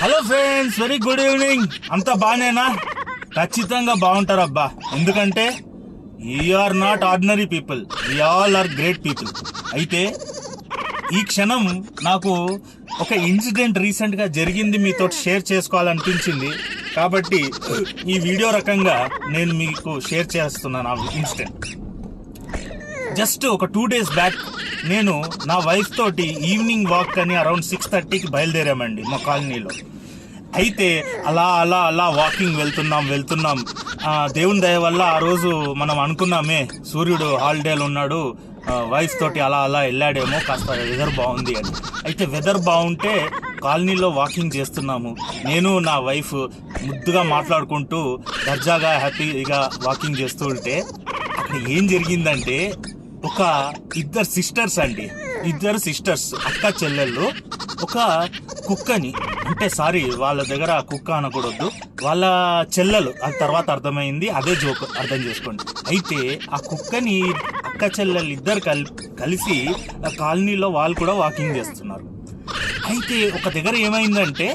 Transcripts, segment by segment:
Hello friends, very good evening. అంతా బానేనా? ఖచ్చితంగా బాగుంటారబ్బా. ఎందుకంటే are not ordinary people, we all are great people. అయితే ఈ క్షణం నాకు ఒక ఇన్సిడెంట్ రీసెంట్ గా జరిగింది మీతో షేర్ చేసుకోవాలనిపించింది. కాబట్టి ఈ వీడియో రకంగా నేను మీకు షేర్ చేస్తున్నాను ఆ ఇన్సిడెంట్. జస్ట్ ఒక 2 days బ్యాక్ నేను నా వైఫ్ తోటి ఈవినింగ్ వాక్ అని అరౌండ్ 6:30కి బయలుదేరామండి మా కాలనీలో. అయితే అలా అలా అలా వాకింగ్ వెళ్తున్నాం. దేవుని దయ వల్ల ఆ రోజు మనం అనుకున్నామే సూర్యుడు హాలిడేలో ఉన్నాడు, వైఫ్ తోటి అలా అలా వెళ్ళాడేమో, కాస్త వెదర్ బాగుంది అని. అయితే వెదర్ బాగుంటే కాలనీలో వాకింగ్ చేస్తున్నాము. నేను నా వైఫ్ ముద్దుగా మాట్లాడుకుంటూ దర్జాగా హ్యాపీగా వాకింగ్ చేస్తూ ఉంటే అక్కడ ఏం జరిగిందంటే ఒక ఇద్దరు సిస్టర్స్ అక్క చెల్లెళ్ళు ఒక కుక్కని, అంటే సారీ వాళ్ళ దగ్గర కుక్క అనకూడదు, వాళ్ళ చెల్లెలు, అది తర్వాత అర్థమైంది, అదే జోక్, అర్థం చేసుకోండి. అయితే ఆ కుక్కని అక్క చెల్లెళ్ళు ఇద్దరు కలిసి కాలనీలో వాళ్ళు కూడా వాకింగ్ చేస్తున్నారు. అయితే ఒక దగ్గర ఏమైందంటే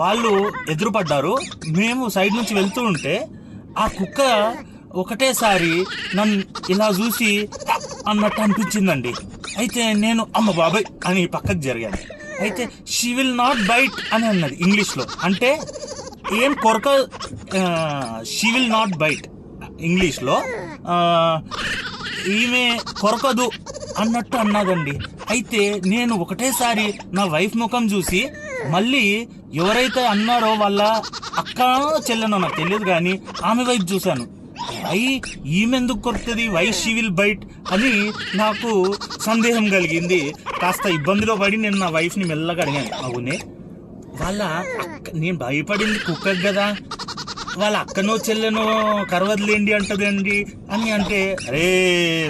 వాళ్ళు ఎదురుపడ్డారు. మేము సైడ్ నుంచి వెళ్తూ ఉంటే ఆ కుక్క ఒకటేసారి నన్ను ఇలా చూసి అన్నట్టు అనిపించిందండి. అయితే నేను అమ్మ బాబాయ్ అని పక్కకు జరిగాను. అయితే షీ విల్ నాట్ బైట్ అని అన్నది ఇంగ్లీష్లో. అంటే ఏం కొరక, షీ విల్ నాట్ బైట్ ఇంగ్లీష్లో ఈమె కొరకదు అన్నట్టు అన్నదండి. అయితే నేను ఒకటేసారి నా వైఫ్ ముఖం చూసి మళ్ళీ ఎవరైతే అన్నారో వాళ్ళ అక్క చెల్లెనో నాకు తెలియదు కానీ ఆమె వైపు చూశాను. ఈమెందుకు కొడుతుంది, వై షీ విల్ బైట్ అని నాకు సందేహం కలిగింది. కాస్త ఇబ్బందిలో పడి నేను నా వైఫ్ని మెల్లగా అడిగాను, అవునే వాళ్ళ అక్క, నేను భయపడింది కుక్కకి కదా, వాళ్ళ అక్కనో చెల్లెనో కరవదులేండి అంటదండి అని అంటే, అరే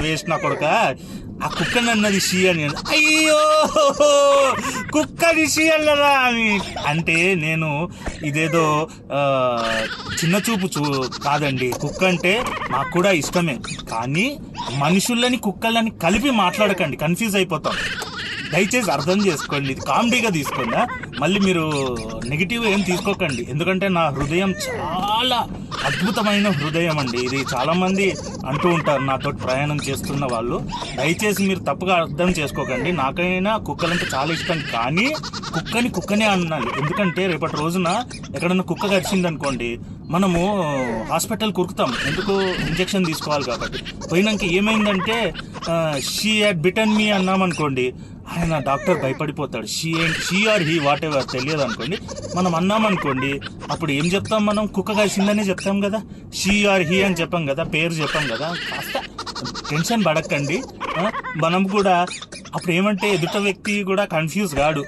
వేస్ట్ నా కొడుక, ఆ కుక్కని అన్నది షీ అని. అయ్యో కుక్కని షీ అన్నదా అని అంటే నేను ఇదేదో చిన్న చూపు కాదండి. కుక్క అంటే నాకు కూడా ఇష్టమే, కానీ మనుషులని కుక్కలని కలిపి మాట్లాడకండి, కన్ఫ్యూజ్ అయిపోతాం. దయచేసి అర్థం చేసుకోండి, ఇది కామెడీగా తీసుకోండి, మళ్ళీ మీరు నెగిటివ్ ఏం తీసుకోకండి. ఎందుకంటే నా హృదయం చాలా అద్భుతమైన హృదయం అండి. ఇది చాలా మంది అంటూ ఉంటారు నాతో ప్రయాణం చేస్తున్న వాళ్ళు. దయచేసి మీరు తప్పుగా అర్థం చేసుకోకండి. నాకైనా కుక్కలంటే చాలా ఇష్టం, కానీ కుక్కనే అనాలి. ఎందుకంటే రేపటి రోజున ఎక్కడన్నా కుక్క కరిచింది అనుకోండి, మనము హాస్పిటల్ కురుకుతాం, ఎందుకు ఇంజెక్షన్ తీసుకోవాలి కాబట్టి. పోయినాక ఏమైందంటే షీ హ్యాడ్ బిటన్ మీ అన్నామనుకోండి, ఆయన డాక్టర్ భయపడిపోతాడు. She or he whatever తెలియదు అనుకోండి, మనం అన్నామనుకోండి, అప్పుడు ఏం చెప్తాం, మనం కుక్క కలిసిందనే చెప్తాం కదా, షీ ఆర్ హీ అని చెప్పాం కదా, పేరు చెప్పాం కదా. కాస్త టెన్షన్ పడకండి. మనం కూడా అప్పుడు ఏమంటే ఎదుట వ్యక్తి కూడా కన్ఫ్యూజ్ కాడు.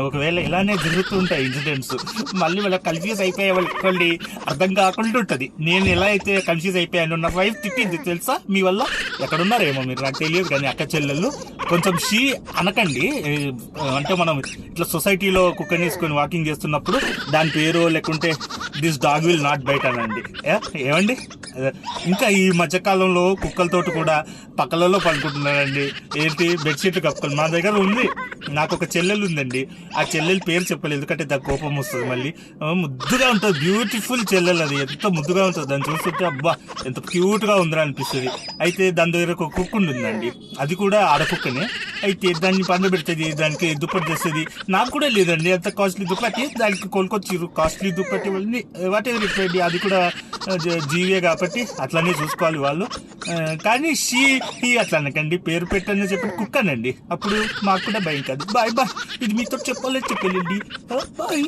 ఒకవేళ ఇలానే జరుగుతుంటాయి ఇన్సిడెంట్స్, మళ్ళీ వాళ్ళకి కన్ఫ్యూజ్ అయిపోయే వాళ్ళకి అర్థం కాకుండా ఉంటుంది. నేను ఎలా అయితే కన్ఫ్యూజ్ అయిపోయాను, నా వైఫ్ తిట్టింది తెలుసా మీ వల్ల. ఎక్కడున్నారేమో మీరు, నాకు తెలియదు కానీ అక్క చెల్లెళ్ళు కొంచెం షీ అనకండి. అంటే మనం ఇట్లా సొసైటీలో కుక్కని వేసుకొని వాకింగ్ చేస్తున్నప్పుడు దాని పేరు లేకుంటే this dog will not bite అనండి. ఏమండి, ఇంకా ఈ మధ్యకాలంలో కుక్కలతోటి కూడా పక్కలలో పడుకుంటున్నారండి. ఏంటి, బెడ్షీట్ కప్పుకొని. మా దగ్గర ఉంది, నాకు ఒక చెల్లెలు ఉందండి, ఆ చెల్లెలు పేరు చెప్పలేదు ఎందుకంటే దాని కోపం వస్తుంది. మళ్ళీ ముద్దుగా ఉంటుంది, బ్యూటిఫుల్ చెల్లెలు, అది ఎంత ముద్దుగా ఉంటుంది, దాన్ని చూస్తుంటే అబ్బా ఎంత క్యూట్ గా ఉందని అనిపిస్తుంది. అయితే దాని దగ్గర ఒక కుక్క ఉందండి, అది కూడా ఆడకుక్కనే. అయితే దాన్ని పండబెడుతుంది, దానికి దుప్పటి చేస్తుంది. నాకు కూడా లేదండి అంత కాస్ట్లీ దుప్పటి, దానికి కొనుక్కొచ్చిర్రు కాస్ట్లీ దుప్పటి, what ever it might be, అది కూడా జీవే కాబట్టి అట్లానే చూసుకోవాలి వాళ్ళు. కానీ షీ హీ అట్లా అనకండి, పేరు పెట్టని చెప్పి కుక్కనండి, అప్పుడు మాకు కూడా భయం కాదు. బాయ్ బాయ్, ఇది మీతో చెప్పాలని చెప్పండి. బాయ్.